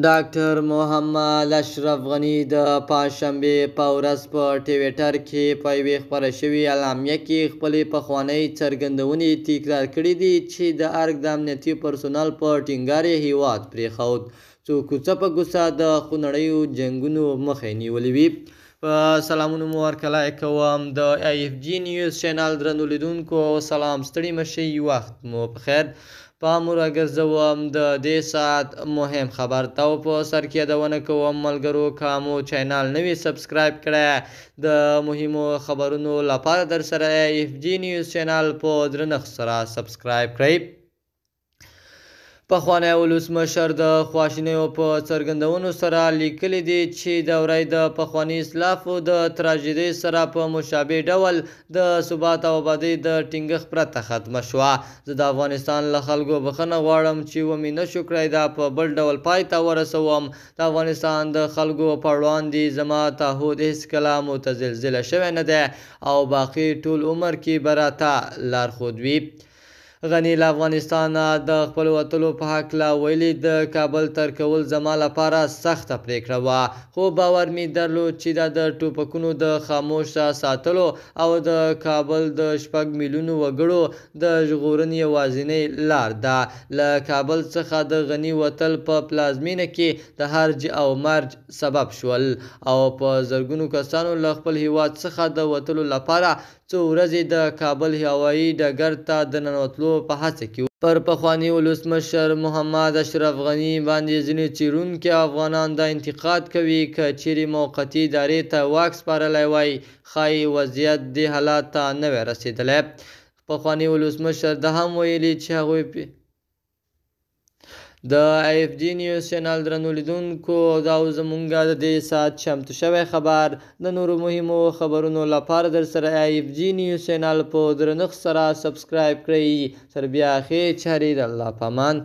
ډاکټر محمد اشرف غني د پنجشنبې په ورځ په ټویټر کې په یوې خپره شوې اعلامیه کې خپلې پخوانۍ څرګندونې تکرار کړې دي چې د ارګ د امنیتي پرسونل په ټینګار یې هیواد پرېښود څو کوڅه په کوڅه د خونړیو جنګونو مخه یې نیولې وي. سلامونه مو ورکړی کوم د IFG نیوز چینل درنو لیدونکو. سلام، ستړي مشئ، وخت مو پخیر. پام راګرځوم د دې ساعت مهم خبر ته په سر کې یادونه کوم ملګرو که مو چینل نوی سبسکرایب کړی د مهمو خبرونو لپاره در سره IFG نیوز چینل په درنښت سره سبسکرایب کړئ. پخوانی ولسمشر د خواشینیو په څرګندونو سره لیکلی دی چې دوره د پخواني اسلافو د تراژیدۍ سره په مشابه ډول د ثبات او ابادۍ د ټینګښت پرته ختمه شوه. زه د افغانستان له خلکو بخښنه غواړم چې ومې نشو کړی دا په بل ډول پای ته ورسوم. د افغانستان د خلکو په وړاندې زما تعهد هېڅکله متزلزله شوی نه دی او باقي ټول عمر کې به راته لارښود وي. غني له افغانستانه د خپل وتلو په هکله ویلي د کابل ترک کول زما لپاره سخته پریکړه وه، خو باور مې درلود چې دا د ټوپکونو د خاموشه ساتلو او د کابل د 6 میلیونو وګړو د ژغورنې یوازینۍ لار ده. له کابل څخه د غني وتل په پلازمینه کې د هرج او مرج سبب شول او په زرګونو کسانو له خپل هیواد څخه د وتلو لپاره څو ورځې د کابل هوایي ډګر ته د ننوتلو په هڅه کې پر پخواني ولسمشر محمد اشرف غني باندې ځینې څېړونکي افغانان دا انتقاد کوي که چیرې موقتي ادارې ته واک سپارلی وای ښایي وضعیت دې حالات ته نه وای رسېدلی. پخواني ولسمشر دا هم ویلي چې هغوی د IFG نیوز چینل درنو لیدونکو دا زمونږ د دې ساعت چمتو شوی خبر. د نورو مهمو خبرونو لپاره در سره IFG نیوز چینل په درنښت سره سبسکرایب کړئ. تر بیا ښې چارې، د الله په امان.